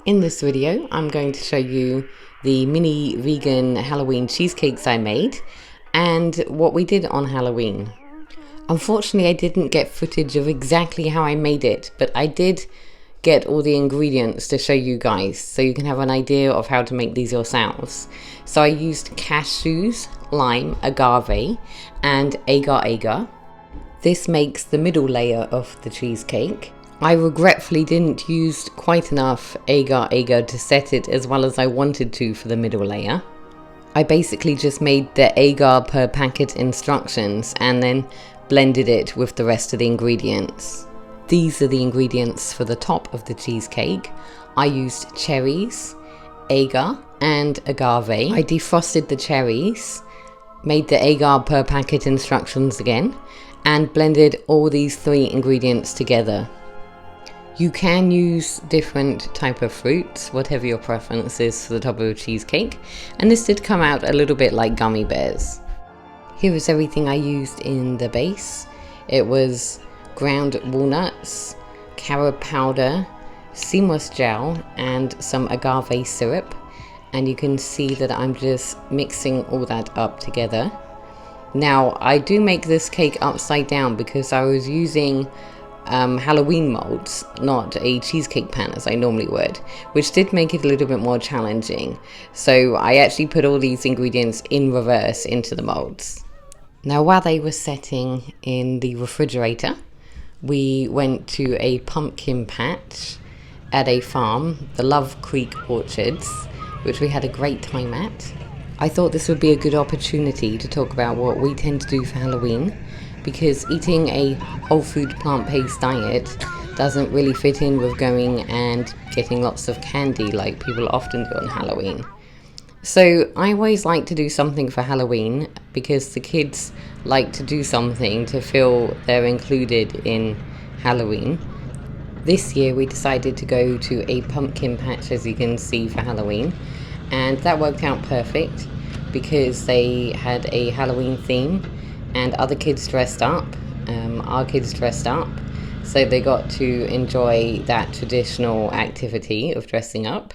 In this video, I'm going to show you the mini vegan Halloween cheesecakes I made and what we did on Halloween. Unfortunately, I didn't get footage of exactly how I made it, but I did get all the ingredients to show you guys so you can have an idea of how to make these yourselves. So I used cashews, lime, agave, and agar-agar. This makes the middle layer of the cheesecake. I regretfully didn't use quite enough agar-agar to set it as well as I wanted to for the middle layer. I basically just made the agar per packet instructions and then blended it with the rest of the ingredients. These are the ingredients for the top of the cheesecake. I used cherries, agar, and agave. I defrosted the cherries, made the agar per packet instructions again, and blended all these three ingredients together. You can use different type of fruits, whatever your preference is for the top of a cheesecake, and this did come out a little bit like gummy bears. Here is everything I used in the base. It was ground walnuts, carob powder, sea moss gel, and some agave syrup, and you can see that I'm just mixing all that up together. Now, I do make this cake upside down because I was using Halloween molds, not a cheesecake pan as I normally would, which did make it a little bit more challenging. So I actually put all these ingredients in reverse into the molds. Now, while they were setting in the refrigerator, we went to a pumpkin patch at a farm, the Love Creek Orchards, which we had a great time at. I thought this would be a good opportunity to talk about what we tend to do for Halloween, because eating a whole food plant-based diet doesn't really fit in with going and getting lots of candy like people often do on Halloween. So I always like to do something for Halloween because the kids like to do something to feel they're included in Halloween. This year we decided to go to a pumpkin patch, as you can see, for Halloween, and that worked out perfect because they had a Halloween theme and other kids dressed up, our kids dressed up, so they got to enjoy that traditional activity of dressing up.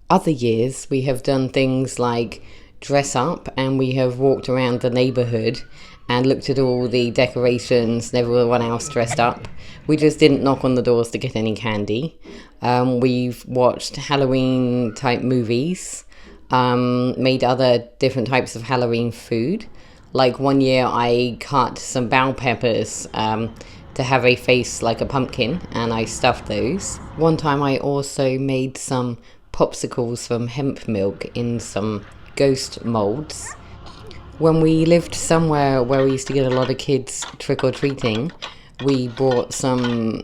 Other years we have done things like dress up, and we have walked around the neighborhood and looked at all the decorations and everyone else dressed up. We just didn't knock on the doors to get any candy. We've watched Halloween type movies, made other different types of Halloween food. Like one year I cut some bell peppers to have a face like a pumpkin, and I stuffed those. One time I also made some popsicles from hemp milk in some ghost molds. When we lived somewhere where we used to get a lot of kids trick-or-treating, we bought some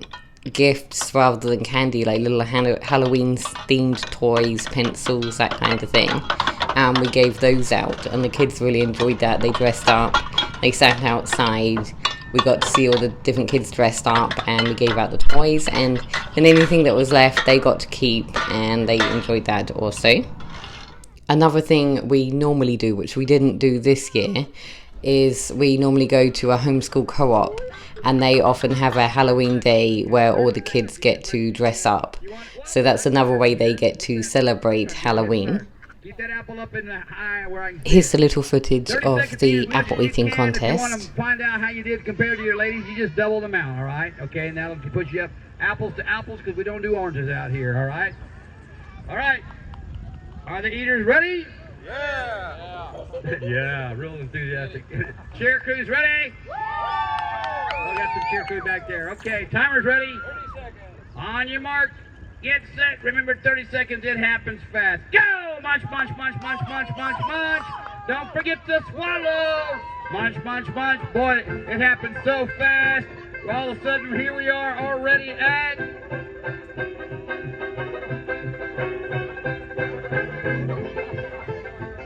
gifts rather than candy, like little Halloween themed toys, pencils, that kind of thing. And we gave those out, and the kids really enjoyed that. They dressed up, they sat outside, we got to see all the different kids dressed up, and we gave out the toys, and then anything that was left they got to keep, and they enjoyed that also. Another thing we normally do, which we didn't do this year, is we normally go to a homeschool co-op, and they often have a Halloween day where all the kids get to dress up. So that's another way they get to celebrate Halloween. Here's a little footage of the apple eating contest. If you want to find out how you did compared to your ladies, you just double them out, all right? Okay, and that'll put you up apples to apples, because we don't do oranges out here, all right? All right. Are the eaters ready? Yeah. Yeah, real enthusiastic. Cheer crews ready? I got some cheer crew back there. Okay, timer's ready. 30 seconds. On your mark. Get set. Remember, 30 seconds. It happens fast. Go! Munch, munch, munch, munch, munch, munch, munch. Don't forget to swallow. Munch, munch, munch. Boy, it happens so fast. All of a sudden, here we are already at...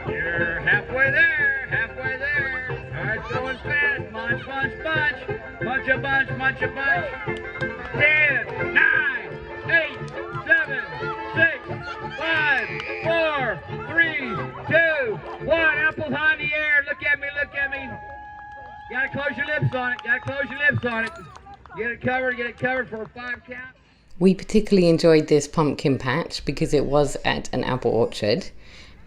You're halfway there. Halfway there. All right, going fast. Munch, munch, munch. Munch a bunch, munch a bunch. 10, 9, 8, 7, 6, 5, 4, 3, 2, 1. Apples high in the air. Look at me, look at me. Gotta close your lips on it. Gotta close your lips on it. Get it covered for a 5 count. We particularly enjoyed this pumpkin patch because it was at an apple orchard,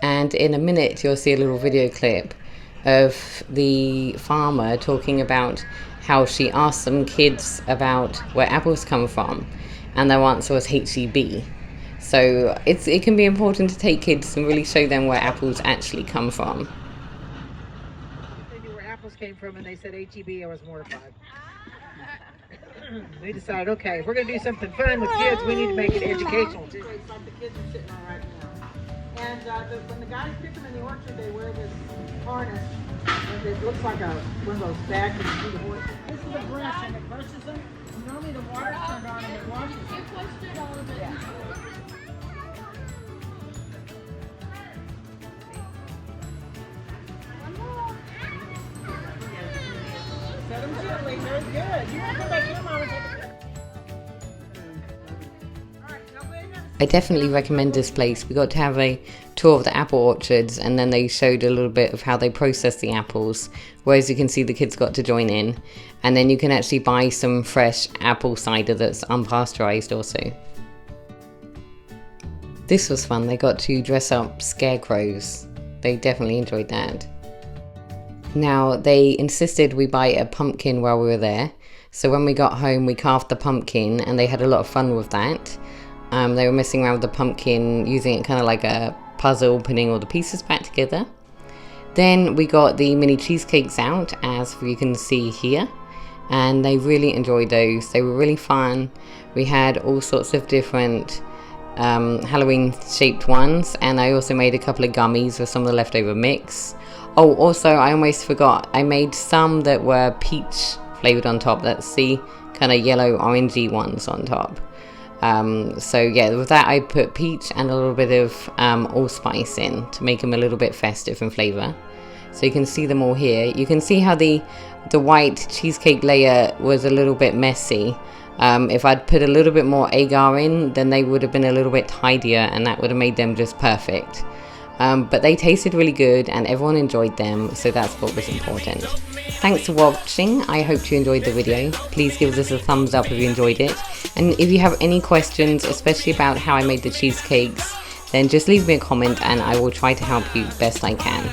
and in a minute you'll see a little video clip of the farmer talking about how she asked some kids about where apples come from, and their answer was H-E-B. So it can be important to take kids and really show them where apples actually come from. They knew where apples came from and they said H-E-B, I was mortified. We decided, okay, if we're going to do something fun with kids, we need to make it educational too. It's like the kids are sitting on right now. And when the guys pick them in the orchard, they wear this harness. And it looks like one of those bags that you see the horse. This is a brush and it brushes them. And normally the water's turned on and it washes them. You pushed it all of it. Yeah. Set them gently, very good. You want to come back here, Mama? I definitely recommend this place. We got to have a tour of the apple orchards, and then they showed a little bit of how they process the apples, where as you can see the kids got to join in, and then you can actually buy some fresh apple cider that's unpasteurized also. This was fun. They got to dress up scarecrows. They definitely enjoyed that. Now they insisted we buy a pumpkin while we were there, so when we got home we carved the pumpkin and they had a lot of fun with that. They were messing around with the pumpkin, using it kind of like a puzzle, putting all the pieces back together. Then we got the mini cheesecakes out, as you can see here, and they really enjoyed those. They were really fun. We had all sorts of different Halloween shaped ones, and I also made a couple of gummies with some of the leftover mix. Oh, also I almost forgot, I made some that were peach flavored on top. That's the kind of yellow orangey ones on top. So yeah, with that I put peach and a little bit of allspice in to make them a little bit festive in flavor. So you can see them all here. You can see how the white cheesecake layer was a little bit messy. If I'd put a little bit more agar in, then they would have been a little bit tidier and that would have made them just perfect. But they tasted really good and everyone enjoyed them, so that's what was important. Thanks for watching. I hope you enjoyed the video. Please give us a thumbs up if you enjoyed it. And if you have any questions, especially about how I made the cheesecakes, then just leave me a comment and I will try to help you best I can.